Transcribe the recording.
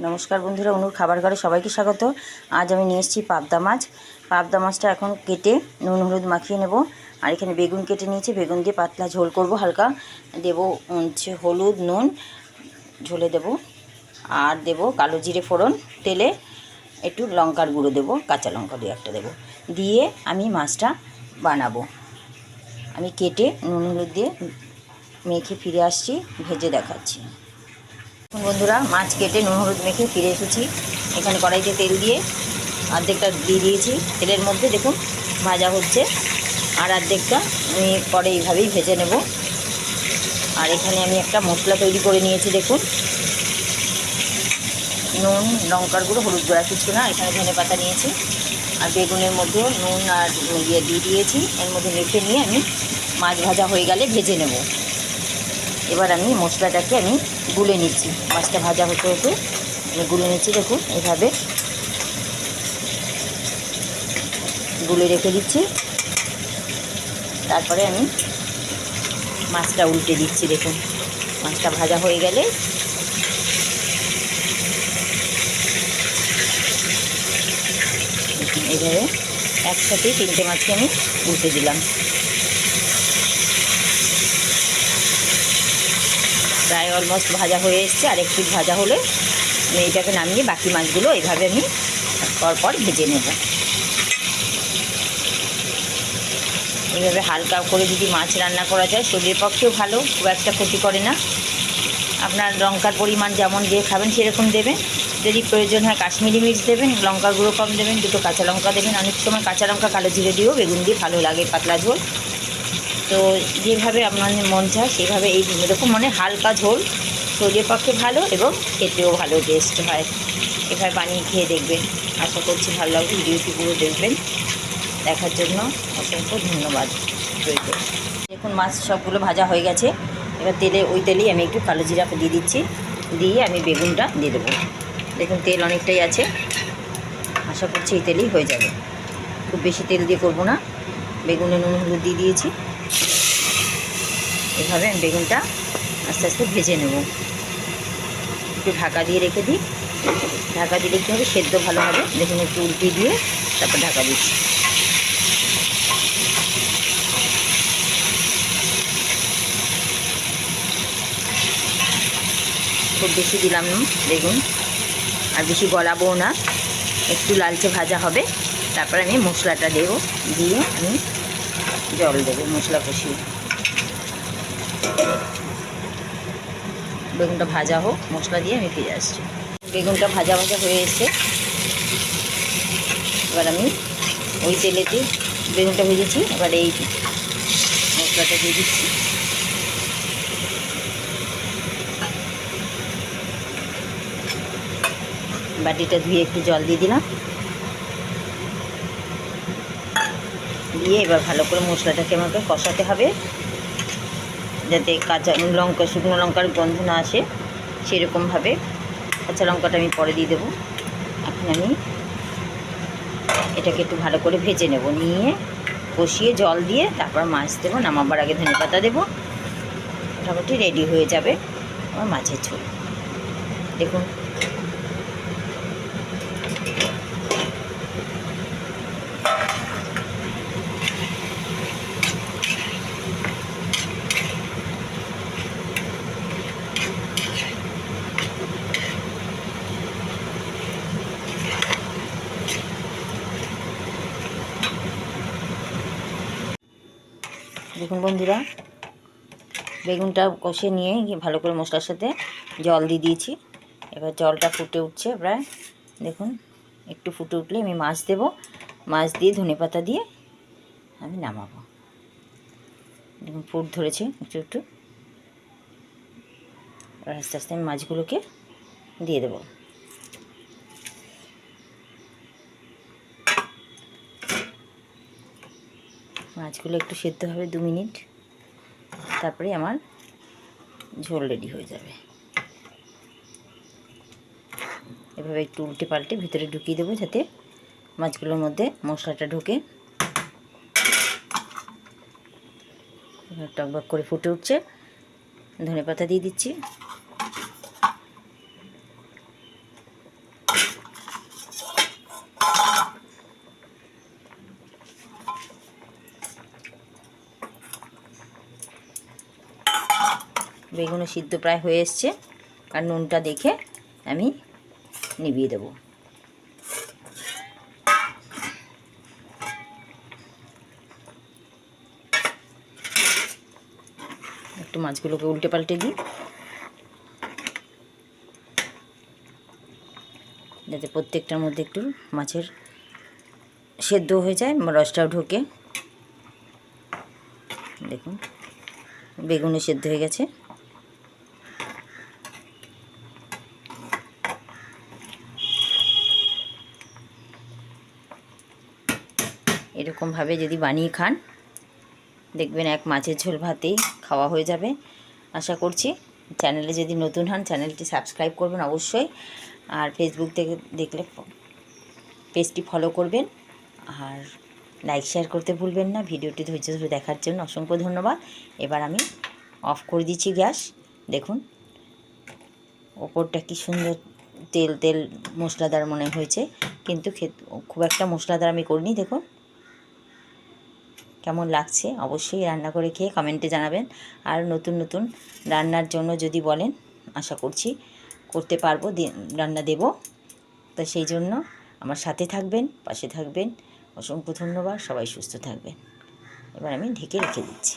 নমস্কার বন্ধুরা, অনুর খাবার ঘরে সবাইকে স্বাগত। আজ আমি নিয়ে এসেছি পাবদা মাছ। পাবদা মাছটা এখন কেটে নুন হলুদ মাখিয়ে নেব। আর এখানে বেগুন কেটে নিয়েছি, বেগুন দিয়ে পাতলা ঝোল করব। হালকা দেব হচ্ছে হলুদ নুন ঝোলে দেব, আর দেব কালো জিরে ফোড়ন, তেলে একটু লঙ্কার গুঁড়ো দেবো, কাঁচা লঙ্কা দিয়ে একটা দেবো, দিয়ে আমি মাছটা বানাবো। আমি কেটে নুন হলুদ দিয়ে মেখে ফিরে আসছি, ভেজে দেখাচ্ছি। বন্ধুরা, মাছ কেটে নুন হলুদ মেখে ফিরে এসেছি। এখানে কড়াইতে তেল দিয়ে অর্ধেকটা দিয়ে দিয়েছি তেলের মধ্যে, দেখুন ভাজা হচ্ছে। আর অর্ধেকটা আমি পরে এইভাবেই ভেজে নেব। আর এখানে আমি একটা মশলা তৈরি করে নিয়েছি, দেখুন নুন, লঙ্কার গুঁড়ো, হলুদ গুঁড়া, কিছু না। এখানে ধনেপাতা নিয়েছি, আর বেগুনের মধ্যেও নুন আর দিয়ে দিয়েছি। এর মধ্যে মেখে নিয়ে আমি মাছ ভাজা হয়ে গেলে ভেজে নেব। এবার আমি মশলাটাকে গুলে নিচ্ছি। মাছটা ভাজা হতে হতে আমি গুলে নিচ্ছি, দেখুন এইভাবে গুলে রেখে দিচ্ছি। তারপরে আমি মাছটা উল্টে দিচ্ছি। দেখুন মাছটা ভাজা হয়ে গেলে এইভাবে একসাথে তিনটে মাছকে আমি উল্টে দিলাম। প্রায় অলমোস্ট ভাজা হয়ে এসছে, আর একটু ভাজা হলে আমি এইটাকে নামিয়ে বাকি মাছগুলো এইভাবে আমি পরপর ভেজে নেব। এইভাবে হালকা করে যদি মাছ রান্না করা যায় শরীরের পক্ষেও ভালো, খুব একটা ক্ষতি করে না। আপনার লঙ্কার পরিমাণ যেমন যে খাবেন সেরকম দেবেন। যদি প্রয়োজন হয় কাশ্মীরি মির্চ দেবেন, লঙ্কার গুঁড়ো কম দেবেন, দুটো কাঁচা লঙ্কা দেবেন। অনেক সময় কাঁচা লঙ্কা কালো জিরে দিয়েও বেগুন দিয়ে ভালো লাগে পাতলা ঝোল। তো যেভাবে আপনার মন চায় সেভাবে এরকম হালকা ঝোল শরীরের পক্ষে ভালো এবং খেতেও ভালো টেস্ট হয়। এভাবে বানিয়ে খেয়ে দেখবেন, আশা করছি ভালো লাগবে। ভিডিওটি পুরো দেখবেন, দেখার জন্য অসংখ্য ধন্যবাদ রইল। দেখুন মাছ সবগুলো ভাজা হয়ে গেছে। এবার ওই তেলেই আমি একটু কালো জিরা দিয়ে দিচ্ছি, দিয়ে আমি বেগুনটা দিয়ে দেবো। দেখুন তেল অনেকটাই আছে, আশা করছি এই তেলেই হয়ে যাবে। খুব বেশি তেল দিয়ে করবো না। বেগুনে নুন হলুদ দিয়ে দিয়েছি। এভাবে আমি বেগুনটা আস্তে আস্তে ভেজে নেব। একটু ঢাকা দিয়ে রেখে দিই। ঢাকা দিলে কী হবে, সেদ্ধ ভালো হবে। দেখুন একটু উল্টে দিয়ে তারপর ঢাকা দিচ্ছি। খুব বেশি দিলাম না বেগুন, আর বেশি গলাবও না, একটু লালচে ভাজা হবে। তারপর আমি মশলাটা দেবো, দিয়ে আমি জল দেবো মশলা কষিয়ে। বেগুনটা ভাজা হোক, মশলা দিয়ে আমি ফিরে আসছি। বেগুনটা ভাজা ভাজা হয়ে এসছে। এবার আমি ওই তেলেতে বেগুনটা ভেজেছি, এবার এই মশলাটা দিয়ে দিচ্ছি। বাটিটা ধুয়ে একটু জল দিয়ে দিলাম, দিয়ে এবার ভালো করে মশলাটাকে আমাকে কষাতে হবে, যাতে কাঁচা লঙ্কা, শুকনো লঙ্কার গন্ধ না আসে সেরকমভাবে। কাঁচা লঙ্কাটা আমি পরে দিয়ে দেবো। এখন আমি এটাকে একটু ভালো করে ভেজে নেব, নিয়ে কষিয়ে জল দিয়ে তারপর মাছ দেবো। নামাবার আগে ধনেপাতা দেবো। মোটামুটি রেডি হয়ে যাবে আমার মাছের ঝোল। দেখুন দেখুন বন্ধুরা, বেগুনটা কষে নিয়ে ভালো করে মশলার সাথে জল দিয়ে দিয়েছি। এবার জলটা ফুটে উঠছে প্রায়। দেখুন একটু ফুটে উঠলে আমি মাছ দেবো। মাছ দিয়ে ধনেপাতা দিয়ে আমি নামাবো। দেখুন ফুট ধরেছে একটু একটু। এবার আস্তে আস্তে আমি মাছগুলোকে দিয়ে দেবো। মাছগুলো একটু সেদ্ধ হবে 2 মিনিট, তারপরে আমার ঝোল রেডি হয়ে যাবে। এভাবে একটু উল্টে পাল্টে ভিতরে ঢুকিয়ে দেবো, যাতে মাছগুলোর মধ্যে মশলাটা ঢোকে। টকবক করে ফুটে উঠছে, ধনেপাতা দিয়ে দিচ্ছি। বেগুনও সিদ্ধ প্রায় হয়ে এসছে। আর নুনটা দেখে আমি নিভিয়ে দেবো। একটু মাছগুলোকে উল্টে পাল্টে দিই, যাতে প্রত্যেকটার মধ্যে একটু মাছের সেদ্ধ হয়ে যায়, রসটাও ঢোকে। দেখুন বেগুনও সেদ্ধ হয়ে গেছে। এরকমভাবে যদি বানিয়ে খান, দেখবেন এক মাছের ঝোল ভাতেই খাওয়া হয়ে যাবে। আশা করছি চ্যানেলে যদি নতুন হন চ্যানেলটি সাবস্ক্রাইব করবেন অবশ্যই। আর ফেসবুক থেকে দেখলে পেজটি ফলো করবেন। আর লাইক শেয়ার করতে ভুলবেন না। ভিডিওটি ধৈর্য ধরে দেখার জন্য অসংখ্য ধন্যবাদ। এবার আমি অফ করে দিচ্ছি গ্যাস। দেখুন ওপরটা কি সুন্দর তেল তেল মশলাদার মনে হয়েছে, কিন্তু খুব একটা মশলাদার আমি করিনি। দেখুন কেমন লাগছে অবশ্যই রান্না করে খেয়ে কমেন্টে জানাবেন। আর নতুন নতুন রান্নার জন্য যদি বলেন, আশা করছি করতে পারবো, রান্না দেব। তো সেই জন্য আমার সাথে থাকবেন, পাশে থাকবেন। অসংখ্য ধন্যবাদ। সবাই সুস্থ থাকবেন। এবার আমি ঢেকে রেখে দিচ্ছি।